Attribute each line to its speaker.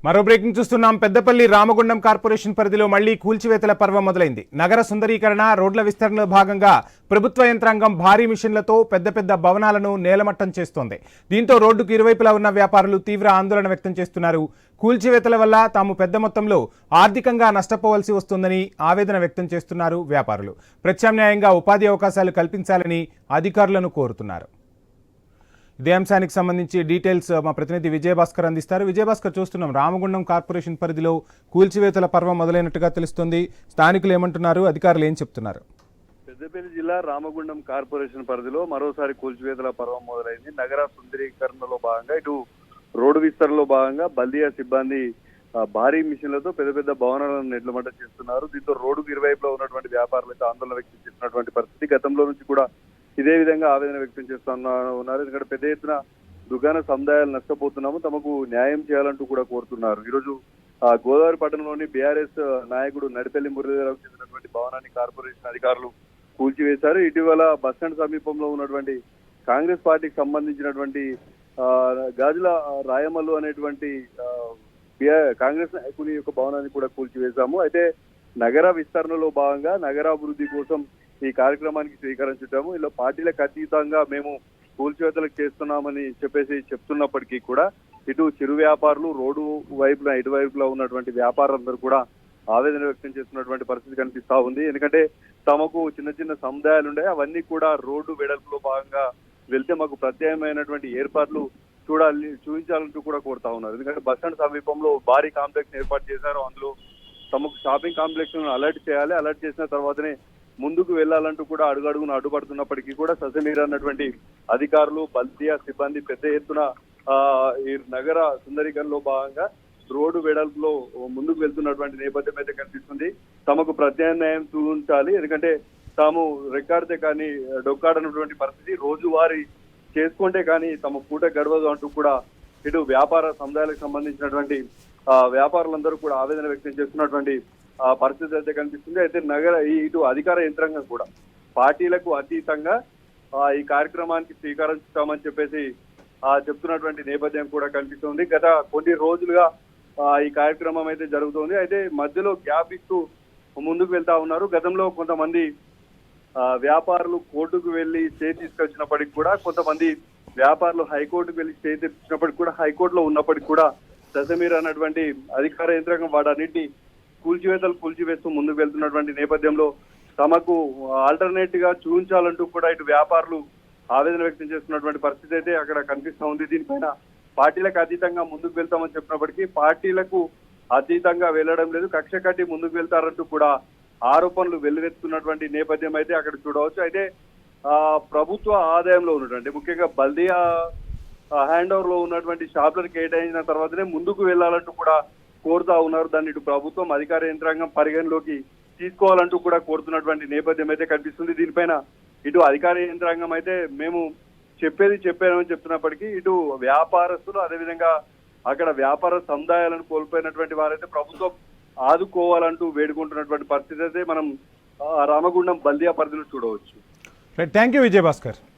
Speaker 1: మరో బ్రేకింగ్ చూస్తున్నాం. పెద్దపల్లి రామగుండం కార్పొరేషన్ పరిధిలో మళ్లీ కూల్చివేతల పర్వం మొదలైంది. నగర సుందరీకరణ, రోడ్ల విస్తరణలో భాగంగా ప్రభుత్వ యంత్రాంగం భారీ మిషన్లతో పెద్ద పెద్ద భవనాలను నేలమట్టం చేస్తోంది. దీంతో రోడ్డుకు ఇరువైపులా ఉన్న వ్యాపారులు తీవ్ర ఆందోళన వ్యక్తం చేస్తున్నారు. కూల్చివేతల వల్ల తాము పెద్ద మొత్తంలో ఆర్థికంగా నష్టపోవలసి వస్తుందని ఆవేదన వ్యక్తం చేస్తున్నారు వ్యాపారులు. ప్రత్యామ్నాయంగా ఉపాధి అవకాశాలు కల్పించాలని అధికారులను కోరుతున్నారు. ఇదే అంశానికి సంబంధించి డీటెయిల్స్ మా ప్రతినిధి విజయభాస్కర్ అందిస్తారు. విజయభాస్కర్, చూస్తున్నాం రామగుండం కార్పొరేషన్ పరిధిలో కూల్చివేతల పర్వం మొదలైనట్టుగా తెలుస్తుంది. స్థానికులు ఏమంటున్నారు, అధికారులు ఏం చెప్తున్నారు?
Speaker 2: పెద్దపల్లి జిల్లా రామగుండం కార్పొరేషన్ పరిధిలో మరోసారి కూల్చివేతల పర్వం మొదలైంది. నగర సుందరీకరణలో భాగంగా ఇటు రోడ్డు విస్తరణలో భాగంగా బల్దియా సిబ్బంది భారీ మిషన్లతో పెద్ద పెద్ద భవనాలను నెట్లమట్ట చేస్తున్నారు. దీంతో రోడ్డుకు ఇరువైపులో ఉన్నటువంటి వ్యాపారులు అయితే ఆందోళన వ్యక్తం చేస్తున్నటువంటి పరిస్థితి. గతంలో నుంచి కూడా ఇదే విధంగా ఆవేదన వ్యక్తం చేస్తున్నారు. ఎందుకంటే పెద్ద ఎత్తున దుకాణ సముదాయాలు నష్టపోతున్నాము, తమకు న్యాయం చేయాలంటూ కూడా కోరుతున్నారు. ఈరోజు గోదావరి పట్టణంలోని బీఆర్ఎస్ నాయకుడు నడిపెల్లి మురళీధరరావుకు చెందినటువంటి భవనాన్ని కార్పొరేషన్ అధికారులు కూల్చివేశారు. ఇటీవల బస్టాండ్ సమీపంలో ఉన్నటువంటి కాంగ్రెస్ పార్టీకి సంబంధించినటువంటి గాజుల రాయమల్లు అనేటువంటి కాంగ్రెస్ నాయకుని యొక్క భవనాన్ని కూడా కూల్చివేశాము. అయితే నగర విస్తరణలో భాగంగా నగరాభివృద్ధి కోసం ఈ కార్యక్రమానికి శ్రీకారం చుట్టాము. ఇలా పార్టీలకు అతీతంగా మేము కూల్చివేతలకు చేస్తున్నామని చెప్తున్నప్పటికీ కూడా ఇటు చిరు వ్యాపారులు, రోడ్డు వైపున ఇటువైపులా ఉన్నటువంటి వ్యాపారులందరూ కూడా ఆవేదన వ్యక్తం చేస్తున్నటువంటి పరిస్థితి కనిపిస్తా ఉంది. ఎందుకంటే తమకు చిన్న చిన్న సముదాయాలు ఉన్నాయి, అవన్నీ కూడా రోడ్డు వెడల్పులో భాగంగా వెళ్తే మాకు ప్రత్యేకమైనటువంటి ఏర్పాట్లు చూపించాలంటూ కూడా కోరుతా ఉన్నారు. ఎందుకంటే బస్టాండ్ సమీపంలో భారీ కాంప్లెక్స్ ఏర్పాటు చేశారు. అందులో తమకు షాపింగ్ కాంప్లెక్స్ అలర్ట్ చేయాలి, అలర్ట్ చేసిన తర్వాతనే ముందుకు వెళ్లాలంటూ కూడా అడుగడుగున అడ్డుపడుతున్నప్పటికీ కూడా ససమీరన్నటువంటి అధికారులు, బల్దియా సిబ్బంది పెద్ద ఎత్తున ఈ నగర సుందరీకరణలో భాగంగా రోడ్డు వెడల్పులో ముందుకు వెళ్తున్నటువంటి నేపథ్యం అయితే కనిపిస్తుంది. తమకు ప్రత్యామ్నాయం చూపించాలి, ఎందుకంటే తాము రెక్కాడితే కానీ డొక్కాడనటువంటి పరిస్థితి, రోజువారీ చేసుకుంటే కానీ తమ పూట గడవదు అంటూ కూడా ఇటు వ్యాపార సముదాయాలకు సంబంధించినటువంటి వ్యాపారులందరూ కూడా ఆవేదన వ్యక్తం చేస్తున్నటువంటి పరిస్థితి అయితే కనిపిస్తుంది. అయితే ఇటు అధికార యంత్రాంగం కూడా పార్టీలకు అతీతంగా ఈ కార్యక్రమానికి శ్రీకారం చుట్టామని చెప్తున్నటువంటి నేపథ్యం కూడా కనిపిస్తుంది. గత కొన్ని రోజులుగా ఈ కార్యక్రమం అయితే జరుగుతోంది. అయితే మధ్యలో గ్యాప్ ఇస్తూ ముందుకు వెళ్తా ఉన్నారు. గతంలో కొంతమంది వ్యాపారులు కోర్టుకు వెళ్లి స్టే తీసుకొచ్చినప్పటికీ కూడా, కొంతమంది వ్యాపారులు హైకోర్టుకు వెళ్లి స్టే తెచ్చినప్పటికీ కూడా, హైకోర్టులో ఉన్నప్పటికీ కూడా దశమీర్ అన్నటువంటి అధికార యంత్రాంగం వాటన్నిటిని కూల్చివేస్తూ ముందుకు వెళ్తున్నటువంటి నేపథ్యంలో తమకు ఆల్టర్నేట్ గా చూపించాలంటూ కూడా ఇటు వ్యాపారులు ఆవేదన వ్యక్తం చేస్తున్నటువంటి పరిస్థితి అయితే అక్కడ కనిపిస్తా ఉంది. దీనిపైన పార్టీలకు అతీతంగా ముందుకు వెళ్తామని చెప్పినప్పటికీ పార్టీలకు అతీతంగా వెళ్లడం లేదు, కక్ష కట్టి ముందుకు వెళ్తారంటూ కూడా ఆరోపణలు వెల్లువెత్తుతున్నటువంటి నేపథ్యం అయితే అక్కడ చూడవచ్చు. అయితే ప్రభుత్వ ఆదాయంలో ఉన్నటువంటి ముఖ్యంగా బల్దియా హ్యాండ్ ఓవర్ లో ఉన్నటువంటి షాపులను కేటాయించిన తర్వాతనే ముందుకు వెళ్లాలంటూ కూడా కోరుతా ఉన్నారు. దాన్ని ఇటు ప్రభుత్వం అధికార యంత్రాంగం పరిగణలోకి తీసుకోవాలంటూ కూడా కోరుతున్నటువంటి నేపథ్యం అయితే కనిపిస్తుంది. దీనిపైన ఇటు అధికార యంత్రాంగం అయితే మేము చెప్పామని చెప్తున్నప్పటికీ ఇటు వ్యాపారస్తులు, అదేవిధంగా అక్కడ వ్యాపార సముదాయాలను కోల్పోయినటువంటి వారైతే ప్రభుత్వం ఆదుకోవాలంటూ వేడుకుంటున్నటువంటి పరిస్థితి అయితే మనం రామగుండం బల్దియా పరిధిలో చూడవచ్చు.
Speaker 1: Thank you Vijayabhaskar.